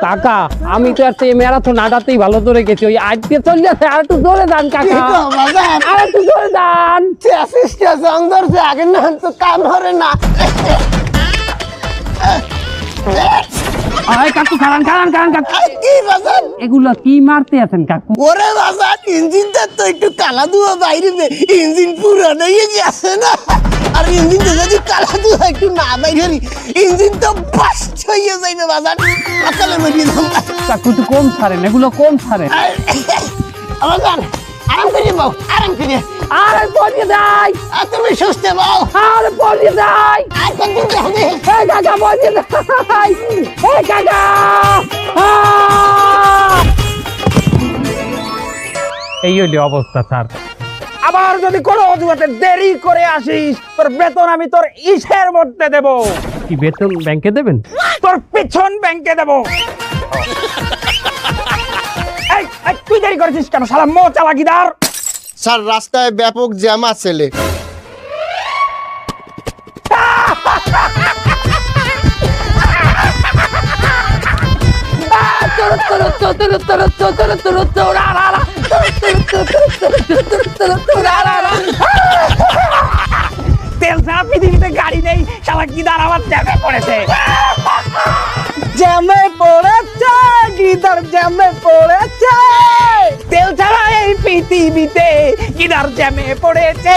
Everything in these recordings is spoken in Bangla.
কাকা আমি তো একটা ম্যারাথন আটাতেই ভালো ধরে গেছি, ওই আজকে চলে যাচ্ছে। আর একটু জোরে যান কাকা, আর একটু জোরে যান। আগে না তো কাম হরে না। কাকু খারান খারান খারান কাকু, কি বাজান? এগুলো কি মারতে আছেন কাকু? ওরে বাজান, ইঞ্জিনটা তো একটু কালা ধোয়া বাইরে, ইঞ্জিন পুরানো হয়ে গেছে না। আর ইঞ্জিনটা যদি কালা ধোয়া একটু না বাইরে, ইঞ্জিন তো বাস্ট হয়ে যাইবে বাজান। সকালে মরিয়ে দাম কাকু একটু কম ছাড়েন, এগুলো কম ছাড়েন। বাজান, আরাম করে বাও, আরাম করে। আরে পড়িয়ে যাই, আর তুমি সুস্থ বাও। আরে পড়িয়ে যাই। আর কতদিন যাবে? এই কাকা পড়িয়ে যাই, এই কাকা। এই হইলে অবস্থা স্যার। আবার যদি কোনো অজুহাতে দেরি করে আসিস, তোর বেতন আমি তোর ইসের মধ্যে দেব। কি বেতন ব্যাংকে দেবেন? তোর পিছন ব্যাংকে দেব। এই তুই দেরি করেছিস কেন শালা মো চালাকিদার? স্যার, রাস্তায় ব্যাপক জ্যাম আছে। তেল ছাড়া পৃথিবীতে গাড়ি নেই, চালাকিদার আবার জ্যামে পড়েছে। জ্যামে পড়েছে গিদার, জ্যামে পড়েছে। তেল ছাড়া এই পৃথিবীতে গিদার জ্যামে পড়েছে।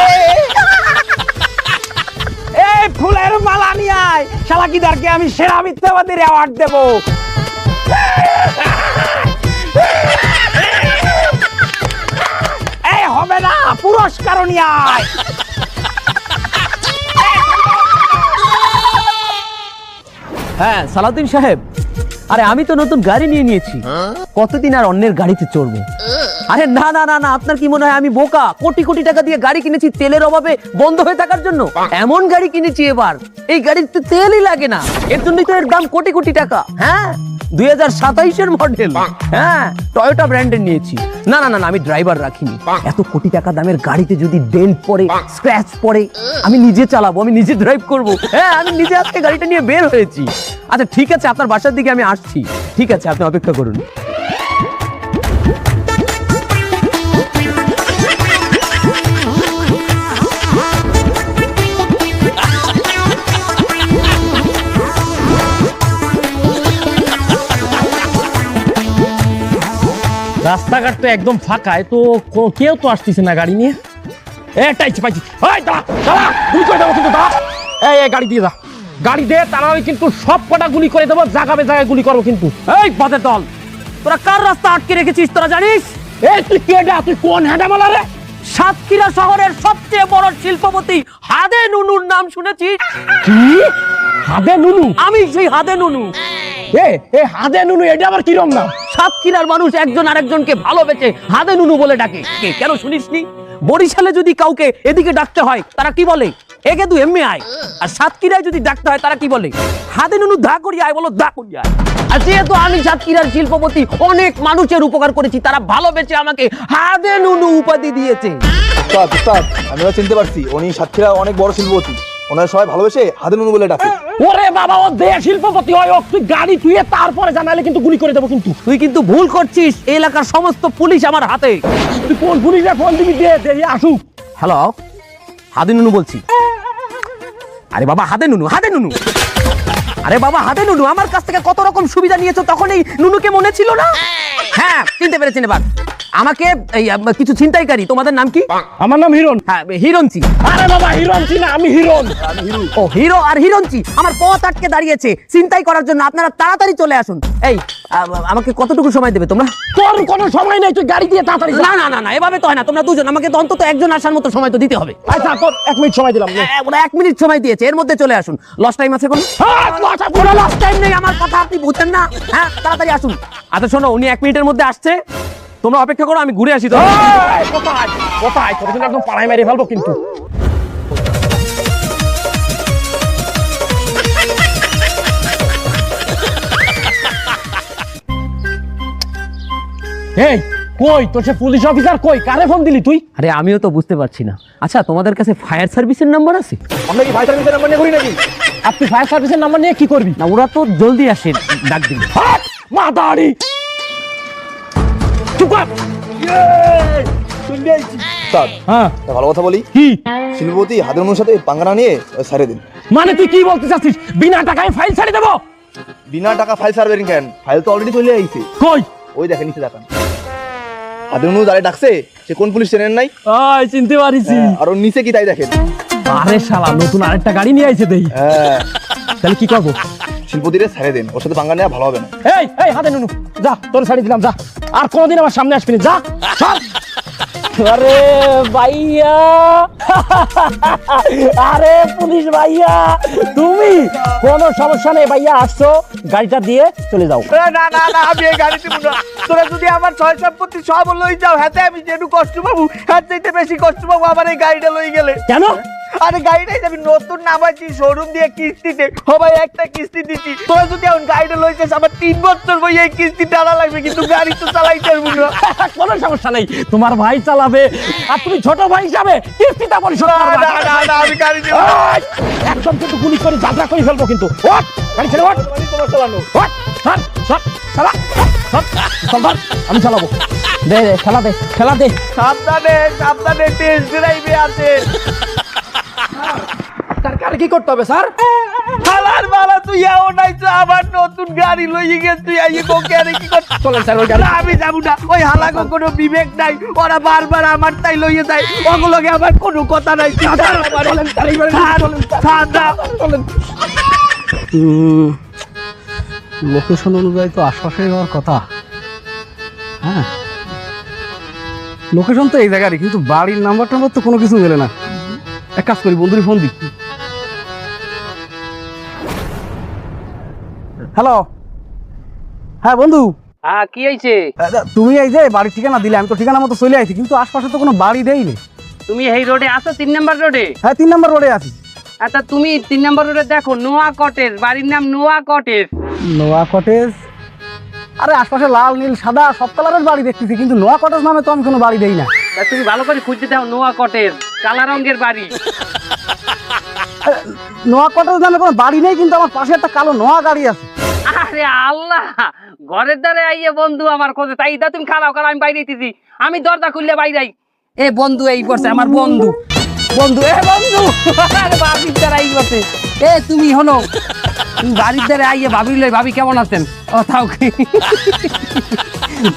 এই ফুলের মালা নিয়ে আয়, শালা গিদারকে আমি সেরা মিথ্যাবাদীর অ্যাওয়ার্ড দেব। এই হবে না, পুরস্কার নিয়ে আয়। হ্যাঁ সালাউদ্দিন সাহেব, আরে আমি তো নতুন গাড়ি নিয়ে নিয়েছি, কতদিন আর অন্যের গাড়িতে চড়বো? আরে না না না না, আপনার কি মনে হয় আমি বোকা? কোটি কোটি টাকা দিয়ে গাড়ি কিনেছি তেলের অভাবে বন্ধ হয়ে থাকার জন্য? এমন গাড়ি কিনেছি এবার, এই গাড়িতে তেলই লাগে না, এর জন্যই তো এর দাম কোটি কোটি টাকা। হ্যাঁ 2027-এর মডেল। হ্যাঁ টয়োটা ব্র্যান্ডের নিয়েছি। না না না, আমি ড্রাইভার রাখিনি। এত কোটি টাকা দামের গাড়িতে যদি ডেন্ট পড়ে, স্ক্র্যাচ পড়ে, আমি নিজে চালাবো, আমি নিজে ড্রাইভ করব। হ্যাঁ আমি নিজে আজকে গাড়িটা নিয়ে বের হয়েছি। আচ্ছা ঠিক আছে, আপনার বাসার দিকে আমি আসছি। ঠিক আছে, আপনি অপেক্ষা করুন। রাস্তাঘাট তো একদম ফাঁকায়, তো কেউ তো আসতেছে না গাড়ি নিয়ে। পাইছি, এই দাঁড়া দাঁড়া, গুলি করে দেবো কিন্তু, দাঁড়া। এই গাড়ি দিয়ে যা, গাড়ি দে, তারা কিন্তু সব কটা গুলি করে দেবো, জায়গাবে জায়গায় গুলি করবো কিন্তু। এই বাদের দল, তোরা কার রাস্তা আটকে রেখেছিস তোরা জানিস? এই তুই কেডা, তুই কোন হ্যাডামালা রে? সাতক্ষীরা শহরের সবচেয়ে বড় শিল্পপতি হাদে নুনুর নাম শুনেছিস? কি হাদে নুনু? আমি সেই হাদে নুনু। এ হাদে নুনু, এটা আবার কিরম নাম? সাতক্ষীরার মানুষ একজন আরেকজনকে ভালোবেসে হাদে নুনু বলে ডাকে। কেন শুনিসনি? বরিশালে যদি কাউকে এদিকে ডাকতে হয় তারা কি বলে? একে তুই এমনি আয়। আর সাতক্ষীরায় যদি ডাকতে হয় তারা কি বলে? হাদে নুনু দা করি আয়, বলো দা করি আয়। আর যেহেতু আমি সাতক্ষীরার শিল্পপতি, অনেক মানুষের উপকার করেছি, তারা ভালোবেসে আমাকে হাদে নুনু উপাধি দিয়েছে। আমিও চিনতে পারছি, উনি সাতক্ষীরা অনেক বড় শিল্পপতি, ওনারা সবাই ভালোবেসে হাদে নুনু বলে ডাকে। ওরে বাবা, ও দে শিল্পপতি হয়, তুই গাড়ি তুই তারপরে জানালে কিন্তু গুলি করে দেবো কিন্তু। তুই কিন্তু ভুল করছিস, এই এলাকার সমস্ত পুলিশ আমার হাতে। তুই কোন পুলিশে ফোন দিবি? দে আসুক। হ্যালো, হাদে নুনু বলছি। আরে বাবা হাদে নুনু, হাদে নুনু। আরে বাবা হাদে নুনু, আমার কাছ থেকে কত রকম সুবিধা নিয়েছো, তখন এই নুনুকে মনে ছিল না? হ্যাঁ চিনতে পেরেছেন এবার। আমাকে এই কিছু ছিনতাইকারী, তোমাদের নাম কি? আমার নাম হিরণ। হ্যাঁ হিরণচি। আরে বাবা হিরণচি না, আমি হিরণ। ও হিরো আর হিরণচি আমার পথ আটকে দাঁড়িয়েছে চিন্তাই করার জন্য, আপনারা তাড়াতাড়ি চলে আসুন। এই আমাকে কতটুকু সময় দেবে তোমরা? তোর কোনো সময় নেই, তুই গাড়ি দিয়ে তাড়াতাড়ি যা। না না না না, এভাবে তো হয় না, তোমরা দুজন, আমাকে তো অন্তত একজন আসার মতো সময় তো দিতে হবে। আচ্ছা তোর 1 মিনিট সময় দিলাম। ওরা 1 মিনিট সময় দিয়েছে, এর মধ্যে চলে আসুন। লস টাইম আছে কোনো? কোনো লস টাইম নেই, আমার কথা আপনি বুঝছেন না? হ্যাঁ তাড়াতাড়ি আসুন। আচ্ছা শোনো, উনি 1 মিনিটের মধ্যে আসছে, তোমরা অপেক্ষা করো, আমি ঘুরে আসি। তো কোথায় কোথায় তোর জন্য একদম পাড়ায় মেরে ফেলবো কিন্তু। এই কই তোর সে পুলিশ অফিসার কই, কারে ফোন দিলি তুই? আরে আমিও তো বুঝতে পারছি না। আচ্ছা তোমাদের কাছে ফায়ার সার্ভিসের নাম্বার আছে? আমরা কি ফায়ার সার্ভিসের নাম্বার নিয়ে ঘুরি নাকি? আপনি ফায়ার সার্ভিসের নাম্বার নিয়ে কি করবি? না ওরা তো জলদি আসে, ডাক দিন। মাদারি চুপ কর। স্যার, হ্যাঁ একটা ভালো কথা বলি, কি শিল্পপতি হাদিনুর সাথে পাঙ্গা না নিয়ে ছাড়ে দিন। মানে তুই কি বলতে চাচ্ছিস? বিনা টাকায় ফাইল ছাড়ে দেবো? বিনা টাকা ফাইল সার্ভেরিং কেন? ফাইল তো অলরেডি চলে আইছে। কই? ওই দেখেন নিচে দেখান। হাদিনুর যারে ডাকছে সে কোন পুলিশ চেনেন নাই? আয় চিনতে পারিছি। আর ওর নিচে কি তাই দেখেন। আরে শালা নতুন আরেকটা গাড়ি নিয়ে আইছে দেই। হ্যাঁ, তাহলে কি করবো? শিল্পপতিরে ছাড়ে দিন, ওর সাথে পাঙ্গা নেওয়া ভালো হবে না। এই এই হাতে নুনু যা, তোর ছাড়ি দিলাম, যা আর কোনোদিন আমার সামনে আসবি না, যা চল। আরে ভাইয়া, আরে পুলিশ ভাইয়া, তুমি কোনো সমস্যা নেই ভাইয়া, আসছো গাড়িটা দিয়ে চলে যাও। না না না, আমি এই গাড়ি দিব না। তোরা যদি আমার ছয় সম্পত্তি সব লই যাও, হাতে আমি যেটু কষ্ট পাবো, হাত চাইতে বেশি কষ্ট পাবো আমার এই গাড়িটা লই গেলে। কেন? আরে গাড়িটাই আমি নতুন নামাইছি শোরুম দিয়ে কিস্তিতে, সবাই একটা কিস্তি দিচ্ছি। তোরা যদি এখন গাড়িটা লই যাস, আমার 3 বছর বই এই কিস্তি টানা লাগবে, কিন্তু গাড়ি তো চালাইতে পারবো না। কোনো সমস্যা নেই, তোমার ভাই চালাবে আর তুমি ছোট ভাই হিসাবে কিস্তিটা পরিশোধ করবে। না না না, আমি গাড়ি দেব না। এই, একদম কিন্তু পুলিশ করে যাত্রা করে ফেলবো কিন্তু। ওঠ গাড়ি ছেড়ে, ওঠ তোমার চালানো। ওঠ, সর সর চালা, সর চল ধর, আমি চালাবো। দে দে খেলা দে, খেলা দে। সাবধানে সাবধানে, টেস্ট ড্রাইভে আছে। আর কি করতে হবে স্যার? হালার মালা তুই এও নাই তো, আমার নতুন গাড়ি লই গেছ, তুই আইয়ে কোকে আরে কি কর? চলেন স্যার ওই গাড়ি। না, আমি যাবো না। ওই হালাগো কোনো বিবেক নাই, ওরা বারবার আমার তাই লইয়ে যায়, ওগুলোকে আমার কোনো কথা নাই। লোকেশন অনুযায়ী তো আশপাশে হওয়ার কথা। হ্যাঁ, লোকেশন তো এই জায়গারই, কিন্তু বাড়ির নাম্বার টাম্বার তো কোনো কিছু মেলে না। এক কাজ করি, বন্ধুরই ফোন দিই। হ্যালো, হ্যাঁ বন্ধু, হ্যাঁ কি হয়েছে? তুমি এই যে বাড়ির ঠিকানা দিলে, আমি তো ঠিকানা মতো চলে আইছি, কিন্তু আশপাশে তো কোনো বাড়ি দেয়নি। তুমি এই রোডে আসো, 3 নম্বর রোডে? হ্যাঁ 3 নম্বর রোডে আছি। আচ্ছা তুমি 3 নম্বর রোডে দেখো নোয়া কটেজ, বাড়ির নাম নোয়া কটেজ। নোয়া কটেজ? আরে আশপাশে লাল নীল সাদা সব কালারের বাড়ি দেখতেছি, কিন্তু নোয়া কটেজ নামে তো আমি কোনো বাড়ি দেই না। তা তুমি ভালো করে খুঁজতে দাও, নোয়া কটেজ কালা রঙের বাড়ি। নোয়া কটেজ নামে কোনো বাড়ি নেই, কিন্তু আমার পাশে একটা কালো নোয়া গাড়ি আছে। আরে আল্লাহ, ঘরের দ্বারে আইয়ে বন্ধু আমার খোঁজে, তাই দা তুমি খারাপ খারাপ, আমি বাইরে দিতেছি, আমি দরজা খুললে বাইরাই। এ বন্ধু এই করছে আমার বন্ধু, বন্ধু এ বন্ধু, আরে বাবির দ্বারা এই করছে। এ তুমি হলো, তুমি বাড়ির দ্বারে আইয়ে ভাবি লই, ভাবি কেমন আছেন? ও তাও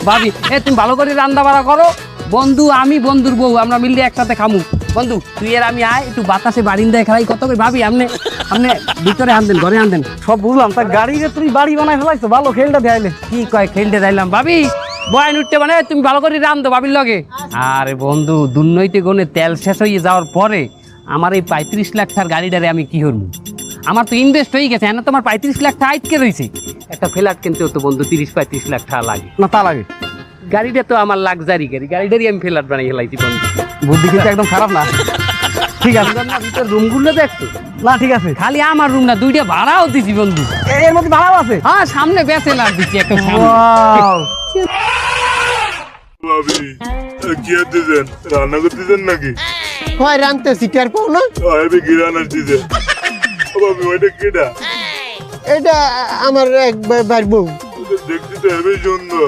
ভাবি, এ তুমি ভালো করে রান্না বাড়া করো। বন্ধু আমি বন্ধুর বউ, আমরা মিললে একসাথে খামু। বন্ধু তুই আর আমি আয়, একটু বাতাসে বারিন্দায় খেলাই কত করে। ভাবি আপনি আপনি ভিতরে আনতেন, ঘরে আনতেন। সব বুঝলাম, তা গাড়ি যে তুমি বাড়ি বানাই ফেলাইছো, ভালো খেলটা দেয়াইলে। কি কয় খেলতে যাইলাম? ভাবি বয়ান উঠতে মানে তুমি ভালো করে রান্ধো বাবির লগে। আরে বন্ধু, দুর্নৈতে গনে তেল শেষ হয়ে যাওয়ার পরে আমার এই 35 লাখ টাকার গাড়িটারে আমি কি করবো? আমার তো ইনভেস্ট হয়ে গেছে, না তোমার 35 লাখ টাকা আটকে রয়েছে। একটা ফ্ল্যাট কিনতেও তো বন্ধু 30-35 লাখ টাকা লাগে। না তা লাগে, গাড়িটা তো আমার লাক্সারি গাড়ি, গাড়িটারই আমি ফ্ল্যাট বানিয়ে ফেলাইছি বন্ধু। বুদ্ধি কিন্তু একদম খারাপ না। ঠিক আছে, ভিতর রুমগুলো দেখছো? না ঠিক আছে। খালি আমার রুম না, 2টা ভাড়াও দিছি বন্ধু। এর মধ্যে ভাড়াও আছে? হ্যাঁ সামনে ব্যাচেলার দিচ্ছি একটা সামনে। Wow! ভাবি কি দিতেন? রান্না করতেছেন নাকি? হয় রানতেছি, টের পাও না? আমি কি রান্না দিতে? ভাবি ওইটা কেটা? এটা আমার এক ভাইয়ের বউ। দেখতে তো হেবি সুন্দর।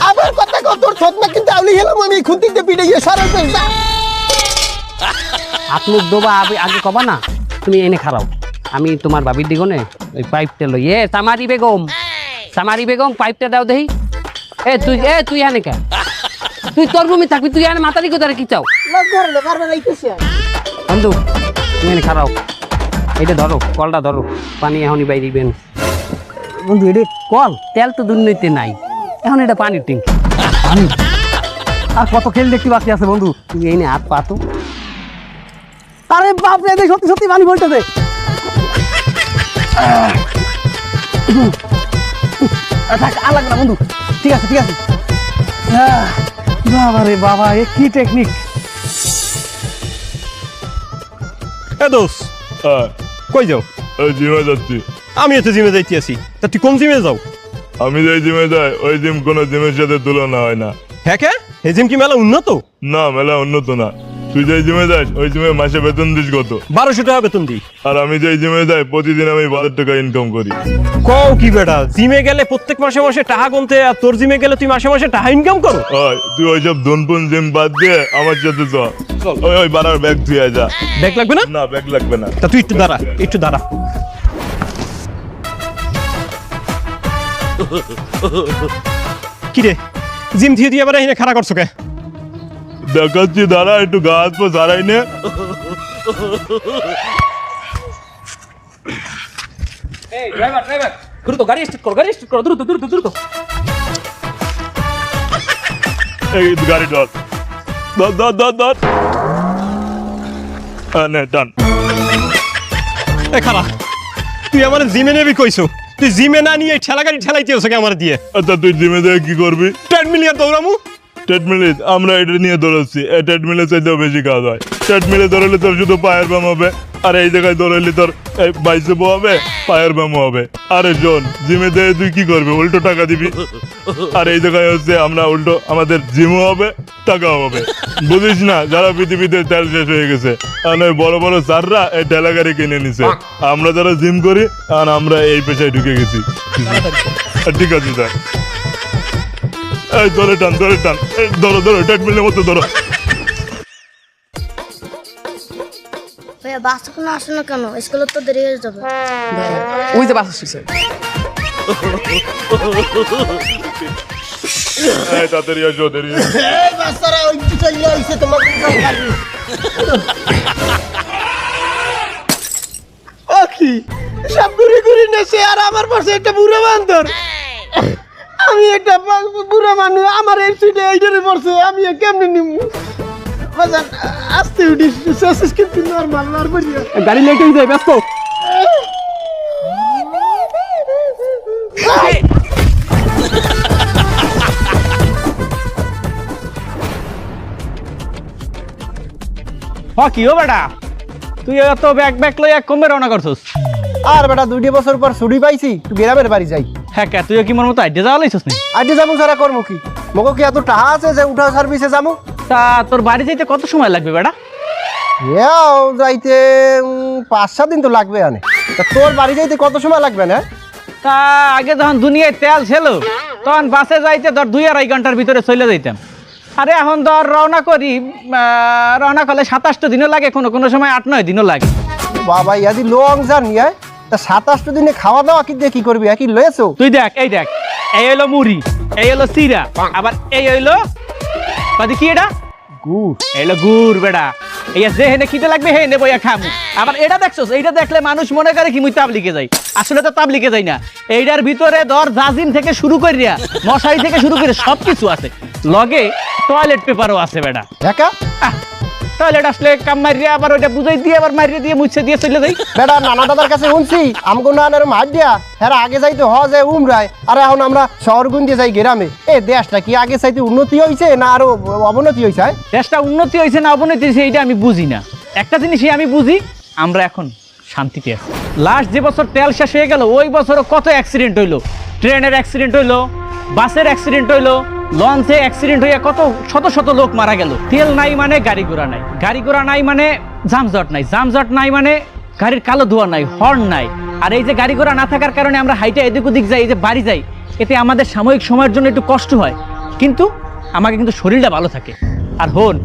আবার কথা কত তোর থত না, কিন্তু আউলি গেলাম আমি খুঁটিতে পিড়ে গিয়ে সরাই পেয়ে যা। হাত মুখ দোবা আগে কবা না, তুমি এনে খারাও। আমি তোমার বাবির দিগনে ওই পাইপটা লই। A summary Begum, summary Begum পাইপটা দাও দেহি। এ তুই আনে কে? তুই তোর রুমে থাকবি, তুই আনে মাতারি কোথায় কি চাও? বন্ধু তুমি এনে খারাও, এইটা ধরো, কলটা ধরো, পানি এখনই বাইরিবেন। বন্ধু এটা কল? তেল তো দুর্নীতি নাই, এখন এটা পানির ট্যাঙ্ক। আমি আর কত খেল দেখতে বাকি আছে বন্ধু? তুই এনে হাত পাতো। আরে বাপ রে, সত্যি সত্যি পানি বলতেছে। আলাগ না বন্ধু, ঠিক আছে ঠিক আছে। বাবা রে বাবা, এ কি টেকনিক! দোষ কই যাও? জিমে যাচ্ছি। আমি তো জিমে যাইতে আছি, তা তুই কোন জিমে যাও? আমি যে জিমে যাই, ওই জিম কোনো জিমের সাথে তুলনা হয় না। হ্যাঁ কে এই জিম কি মেলা উন্নত? না মেলা উন্নত না। তুই যে জিমে যাস ওই জিমে মাসে বেতন দিস কত? 1200 টাকা বেতন দিই। আর আমি যে জিমে যাই প্রতিদিন আমি 12 টাকা ইনকাম করি। কও কি বেটা, জিমে গেলে প্রত্যেক মাসে মাসে টাকা গুনতে, আর তোর জিমে গেলে তুই মাসে মাসে টাকা ইনকাম করো? ওই তুই ওইসব ধনপুন জিম বাদ দিয়ে আমার সাথে চল। ওই ওই বাড়ার ব্যাগ ধুয়ে যা। ব্যাগ লাগবে না? না ব্যাগ লাগবে না। তা তুই একটু দাঁড়া, একটু দাঁড়া। কিরে জিম দিয়ে দিয়ে আবার এখানে খাড়া করছো কে? দেখাচ্ছি দাঁড়া, একটু গা হাত পা সারাই নে। এই ড্রাইভার দ্রুত গাড়ি স্টার্ট করো দ্রুত। এই গাড়ি ধর ধর নে টান। এ খাড়া, তুই আমার জিমে নেবি কইছো, তুই জিমে না নিয়ে ঠেলা গাড়ি ঠেলাইতে হচ্ছে আমার দিয়ে। আচ্ছা তুই জিমে দিয়ে কি করবি? 10 মিলিয়ন দৌড়ামু। ট্রেডমিলে আমরা এটা নিয়ে দৌড়াচ্ছি। এই ট্রেডমিলে চাইতেও বেশি কাজ হয়। ট্রেডমিলে দৌড়ালে তোর শুধু পায়ের ব্যায়াম হবে, আর এই জায়গায় দৌড়ালে তোর বাইসেপও হবে, পায়ের ব্যায়ামও হবে। আরে শোন, জিমে দিয়ে তুই কি করবি? উল্টো টাকা দিবি। আর এই জায়গায় হচ্ছে আমরা উল্টো আমাদের জিমও হবে, টাকাও হবে। বুঝিস না, যারা পৃথিবীতে তেল শেষ হয়ে গেছে আর ওই বড় বড় স্যাররা এই ঠেলা গাড়ি কিনে নিছে। আমরা যারা জিম করি আর আমরা এই পেশায় ঢুকে গেছি। ঠিক আছে স্যার, এই ধরে টান এই ধরো ট্রেডমিলের মতো ধরো। ভাইয়া বাস কোনো আসে না কেন? স্কুলে তো দেরি হয়ে যাবে। ওই যে বাস আসছে। এই তাড়াতাড়ি আসো, দেরি হয়ে গেছে। এই বাচ্চারা ওই তো চলে আইছে তোমাকে গাড়ি। ও কি সব ঘুরে নেছে, আর আমার পাশে একটা বুড়া বান্দর। আমি একটা বুড়া মানুষ, আমার এই সিটে এইটারে পড়ছে, আমি কেমনে নিমু? বাজান আস্তে উঠিস, শেষ কিন্তু নরমাল করিয়া গাড়ি লেটে যায় ব্যস্ত। কি ও বেটা, তুই এত ব্যাগ লইয়া কমবে রওনা করছস? আর বেটা 2 বছর পর ছুটি পাইছি, তুই গ্রামের বাড়ি যাই। হ্যাঁ কে, তুইও কি মোর মতো আইডিয়া যাওয়া লাইছস নি? আইডি যাবো সারা কর্ম কি? মগো কি এত টাকা আছে যে উঠা সার্ভিসে যাবো? তা তোর বাড়ি যাইতে কত সময় লাগবে বেটা? এও যাইতে 5-7 দিন তো লাগবে। আনে তা তোর বাড়ি যাইতে কত সময় লাগবে না? তা আগে যখন দুনিয়ায় তেল ছিল তখন বাসে যাইতে ধর 2-2.5 ঘন্টার ভিতরে চলে যাইতাম। আরে এখন ধর রওনা করলে 27 দিনও লাগে, কোনো সময় 8-9 দিনও লাগে। বাবা ইয়াদি লং জার্নি। তা 27 দিনে খাওয়া দাওয়া কি দিয়ে কি করবি? কি লয়েছো? তুই দেখ, এই হইলো মুড়ি, এই হলো চিরা, আবার এই হইলো কি এটা গুড়। এলো গুড় বেটা। এই যে হেনে খিদে লাগবে হে নেবো খামু। আবার এটা দেখছস, এইটা দেখলে মানুষ মনে করে কি মুই তাবলিগে যাই, আসলে তো তাবলিগে যাই না। এইটার ভিতরে ধর জাজিম থেকে শুরু করিয়া মশারি থেকে শুরু করে সবকিছু আছে, লগে টয়লেট পেপারও আছে বেটা। একা টয়লেট আসলে কাম মারিয়া আবার ওইটা বুঝাই দিয়ে আবার মারিয়ে দিয়ে মুছে দিয়ে চলে যাই। বেটা নানা দাদার কাছে শুনছি আমগো নানের মাঠ দিয়া হেরা আগে যাইতে হজে উমরায়, আর এখন আমরা শহরগুঞ্জে যাই গ্রামে। এই দেশটা কি আগে চাইতে উন্নতি হয়েছে না আরো অবনতি হয়েছে? দেশটা উন্নতি হয়েছে না অবনতি হয়েছে এইটা আমি বুঝি না। একটা জিনিসই আমি বুঝি, আমরা এখন শান্তিতে আছি। লাস্ট যে বছর তেল শেষ হয়ে গেল ওই বছরও কত অ্যাক্সিডেন্ট হইলো, ট্রেনের অ্যাক্সিডেন্ট হইলো, বাসের অ্যাক্সিডেন্ট হইলো, লঞ্চে অ্যাক্সিডেন্ট হইয়া কত শত লোক মারা গেল। তেল নাই মানে গাড়ি ঘোড়া নাই মানে জামজট নাই মানে গাড়ির কালো ধোঁয়া নাই, হর্ন নাই। আর এই যে গাড়ি ঘোড়া না থাকার কারণে আমরা হাইটে এদিক ওদিক যাই, এই যে বাড়ি যাই, এতে আমাদের সাময়িক সময়ের জন্য একটু কষ্ট হয়, কিন্তু আমাকে কিন্তু শরীরটা ভালো থাকে। আর হন,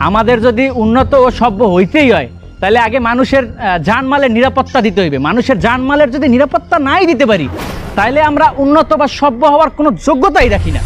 আমাদের যদি উন্নত ও সভ্য হইতেই হয় তাহলে আগে মানুষের জানমালের নিরাপত্তা দিতে হইবে। মানুষের জানমালের যদি নিরাপত্তা নাই দিতে পারি তাহলে আমরা উন্নত বা সভ্য হওয়ার কোনো যোগ্যতাই রাখি না।